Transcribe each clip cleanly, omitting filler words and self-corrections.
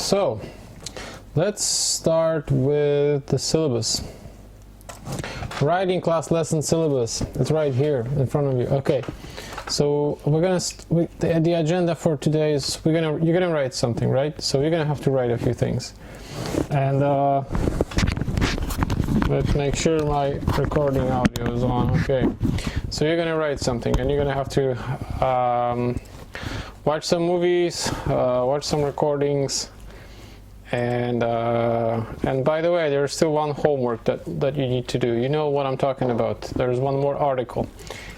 So let's start with the syllabus. Writing class lesson syllabus. It's right here in front of you. Okay, so we're gonna the agenda for today is you're gonna write something, right? So you're gonna have to write a few things, and let's make sure my recording audio is on. Okay, so you're gonna write something, and you're gonna have to watch some movies, watch some recordings. And by the way, there's still one homework that you need to do. You know what I'm talking about. There's one more article.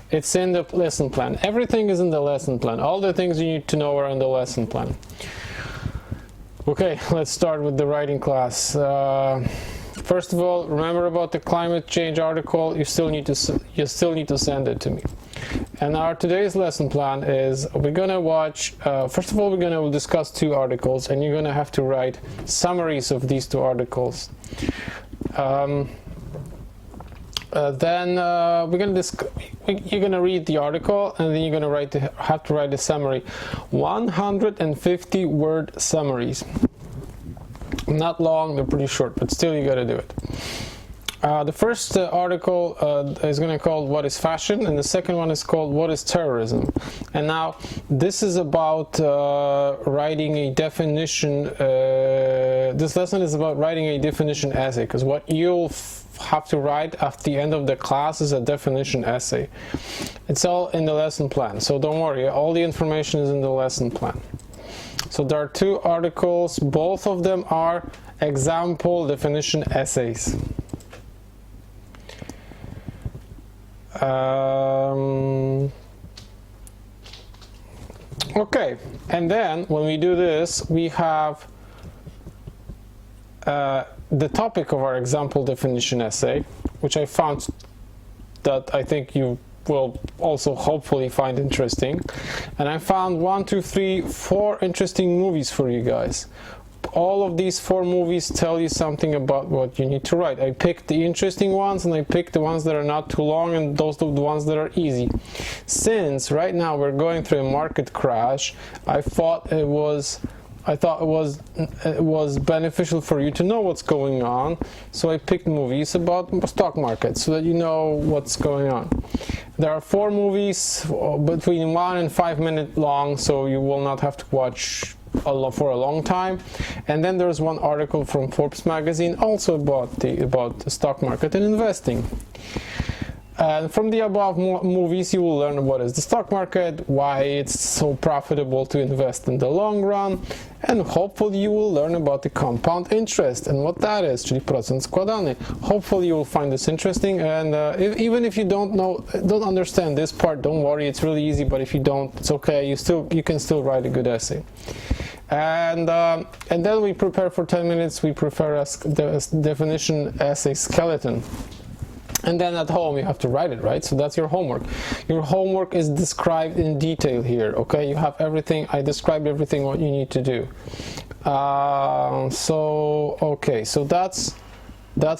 It's in the lesson plan. Everything is in the lesson plan. All the things you need to know are in the lesson plan. Okay, let's start with the writing class. First of all, remember about the climate change article. You still need to send it to me. And our today's lesson plan is we're gonna watch. First of all, we're gonna discuss two articles, and you're gonna have to write summaries of these two articles. Then we're gonna you're gonna read the article, and then you're gonna have to write a summary. 150 word summaries. Not long, they're pretty short, but still you gotta do it. The first article is going to be called What is Fashion, and the second one is called What is Terrorism. And now this is about writing a definition. This lesson is about writing a definition essay, because what you'll have to write at the end of the class is a definition essay. It's all in the lesson plan, so don't worry, all the information is in the lesson plan. So there are two articles, both of them are example definition essays. Okay, and then when we do this, we have the topic of our example definition essay, which I found that I think you will also hopefully find interesting. And I found 4 interesting movies for you guys. All of these 4 movies tell you something about what you need to write. I picked the interesting ones, and I picked the ones that are not too long, and those are the ones that are easy. Since right now we're going through a market crash, I thought it was beneficial for you to know what's going on, so I picked movies about stock market so that you know what's going on. There are 4 movies between 1 and 5 minutes long, so you will not have to watch for a long time. And then there's one article from Forbes magazine also about the stock market and investing. And from the above movies, you will learn what is the stock market, why it's so profitable to invest in the long run, and hopefully you will learn about the compound interest and what that is, czyli procent składany. Hopefully you will find this interesting, and even if you don't understand this part, don't worry, it's really easy. But if you don't, it's okay. You can still write a good essay. And then we prepare for 10 minutes. We prepare the definition essay skeleton. And then at home you have to write it, right? So that's your homework. Your homework is described in detail here, okay? You have everything. I described everything what you need to do. Okay, so that's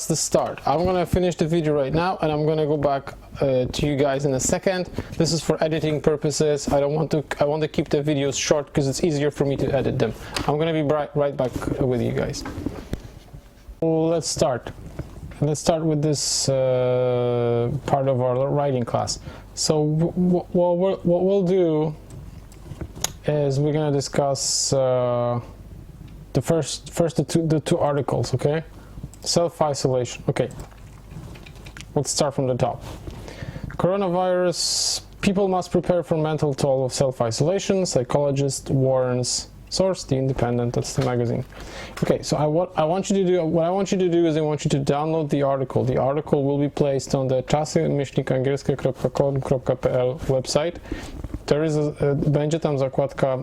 the start. I'm gonna finish the video right now, and I'm gonna go back to you guys in a second. This is for editing purposes. I want to keep the videos short because it's easier for me to edit them. I'm gonna be right back with you guys. Let's start. Let's start with this part of our writing class. So what we'll do is we're gonna discuss the two articles, okay? Self-isolation. Okay, let's start from the top. Coronavirus, people must prepare for mental toll of self-isolation. Psychologist warns. Source: The Independent. That's the magazine. Okay, so what I want you to do is I want you to download the article. The article will be placed on the czasy-angielskie.com.pl website. Będzie tam zakładka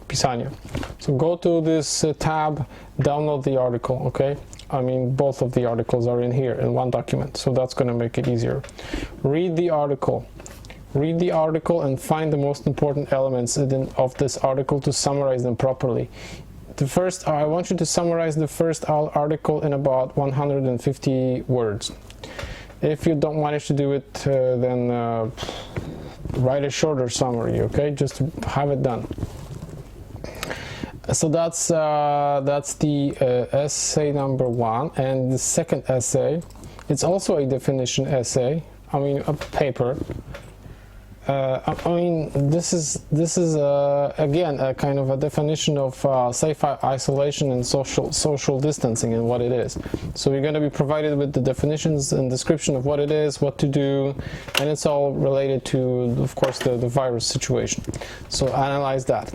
pisanie. So go to this tab, download the article, okay? I mean, both of the articles are in here in one document, so that's going to make it easier. Read the article. Read the article and find the most important elements of this article to summarize them properly. I want you to summarize the first article in about 150 words. If you don't manage to do it, then write a shorter summary, okay? Just to have it done. So that's the essay number 1, and the second essay, it's also a definition essay. I mean, a paper. I mean, this is again a kind of a definition of safe isolation and social distancing and what it is. So you're going to be provided with the definitions and description of what it is, what to do, and it's all related to, of course, the virus situation. So analyze that.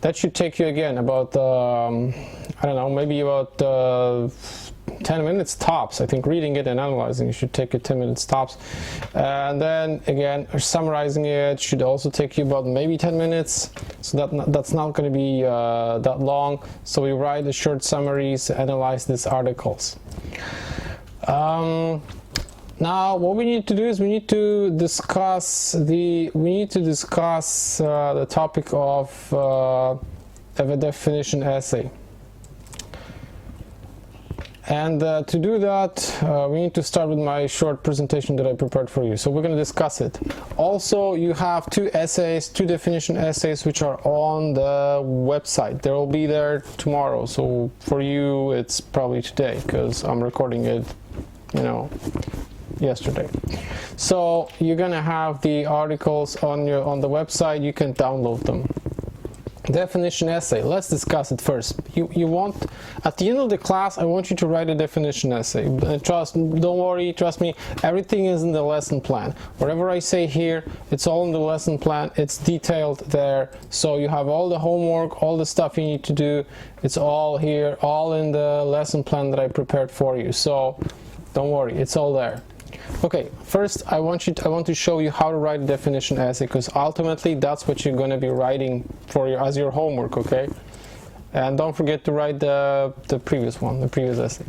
That should take you again about I don't know, maybe about 10 minutes tops. I think reading it and analyzing it should take you 10 minutes tops, and then again summarizing it should also take you about maybe 10 minutes. So that's not going to be that long. So we write the short summaries, analyze these articles. Now what we need to do is we need to discuss the topic of a definition essay. And to do that, we need to start with my short presentation that I prepared for you. So we're going to discuss it. Also, you have two definition essays, which are on the website. They will be there tomorrow. So for you, it's probably today, because I'm recording it, you know, yesterday. So you're going to have the articles on the website. You can download them. Definition essay. Let's discuss it first. You want, at the end of the class, I want you to write a definition essay. Don't worry, trust me, everything is in the lesson plan. Whatever I say here, it's all in the lesson plan. It's detailed there. So you have all the homework, all the stuff you need to do. It's all here, all in the lesson plan that I prepared for you. So don't worry, it's all there. Okay, first I want to show you how to write a definition essay, because ultimately that's what you're going to be writing as your homework, okay? And don't forget to write the previous essay.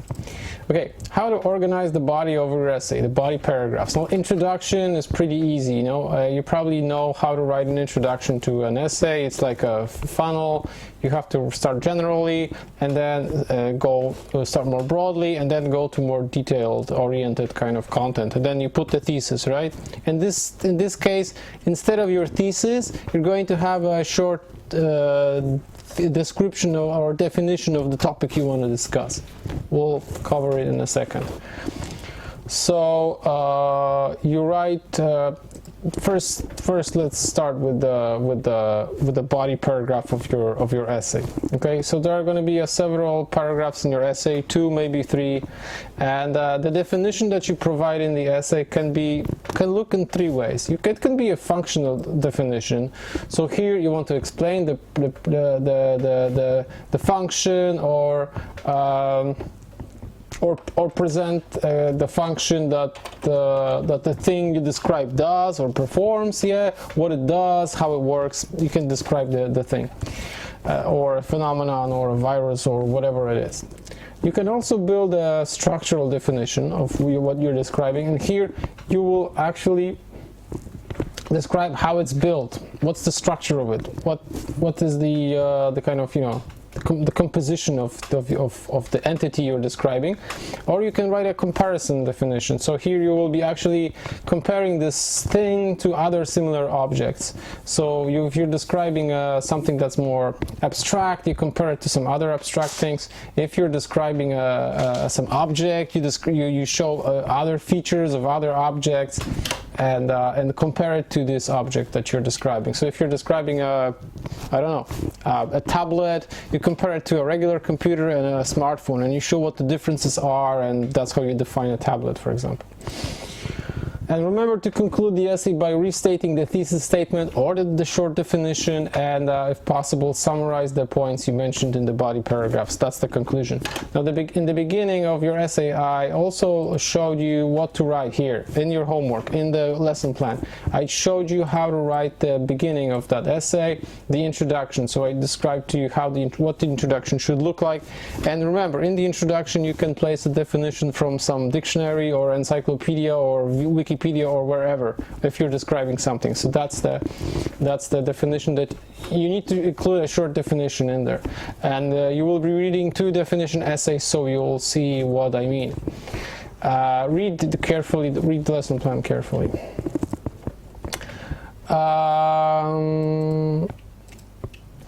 Okay, how to organize the body of your essay, the body paragraphs. Well, introduction is pretty easy, you know. You probably know how to write an introduction to an essay. It's like a funnel. You have to start generally, and then start more broadly, and then go to more detailed oriented kind of content, and then you put the thesis, right? And in this case, instead of your thesis, you're going to have a short description or definition of the topic you want to discuss. We'll cover it in a second. So you write first let's start with the body paragraph of your essay. Okay, so there are going to be several paragraphs in your essay, 2 maybe 3, and the definition that you provide in the essay can look in 3 ways. It can be a functional definition. So here you want to explain the function or present the function that the thing you describe does or performs, what it does, how it works. You can describe the thing, or a phenomenon, or a virus, or whatever it is. You can also build a structural definition of what you're describing, and here you will actually describe how it's built. What's the structure of it? What is the kind of, you know, the composition of the entity you're describing. Or you can write a comparison definition. So here you will be actually comparing this thing to other similar objects. So if you're describing something that's more abstract, you compare it to some other abstract things. If you're describing some object, you show other features of other objects, and compare it to this object that you're describing. So if you're describing a tablet, you compare it to a regular computer and a smartphone, and you show what the differences are, and that's how you define a tablet, for example. And remember to conclude the essay by restating the thesis statement or the short definition, and if possible, summarize the points you mentioned in the body paragraphs. That's the conclusion. Now, in the beginning of your essay, I also showed you what to write here in your homework, in the lesson plan. I showed you how to write the beginning of that essay, the introduction. So I described to you what the introduction should look like. And remember, in the introduction, you can place a definition from some dictionary or encyclopedia or Wikipedia or wherever, if you're describing something. So that's the definition that you need to include, a short definition in there. And you will be reading 2 definition essays, so you will see what I mean. Read the lesson plan carefully.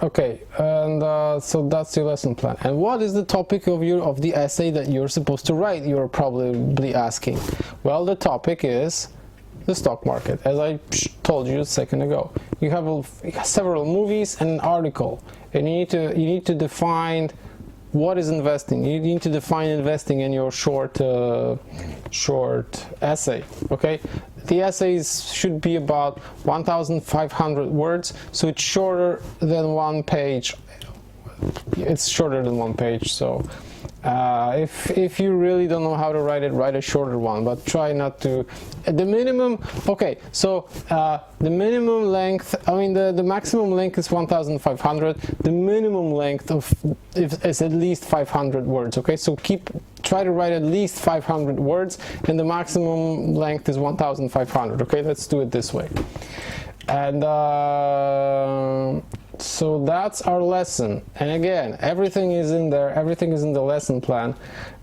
Okay, and so that's your lesson plan. And what is the topic of the essay that you're supposed to write? You're probably asking. Well, the topic is the stock market, as I told you a second ago. You have several movies and an article, and you need to define what is investing. You need to define investing in your short essay. Okay, the essays should be about 1,500 words, so it's shorter than one page. It's shorter than one page, so if you really don't know how to write it, write a shorter one, but try not to. The minimum, okay, so the minimum length, I mean the maximum length is 1,500. The minimum length is at least 500 words. Okay, so try to write at least 500 words, and the maximum length is 1,500. Okay, let's do it this way. And so that's our lesson. And again, everything is in there. Everything is in the lesson plan,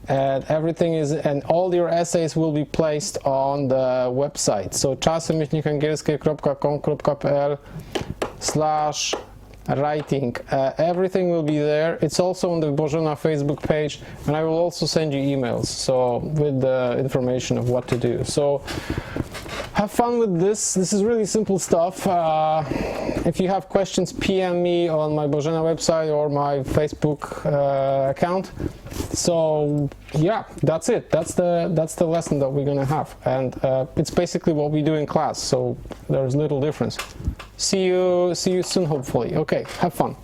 and and all your essays will be placed on the website. So czasy-angielskie.com/writing. Everything will be there. It's also on the Bożena Facebook page, and I will also send you emails so with the information of what to do. So have fun with this. This is really simple stuff. If you have questions, PM me on my Bożena website or my Facebook account. So yeah, that's it. That's the lesson that we're gonna have, and it's basically what we do in class. So there's little difference. See you soon, hopefully. Okay, have fun.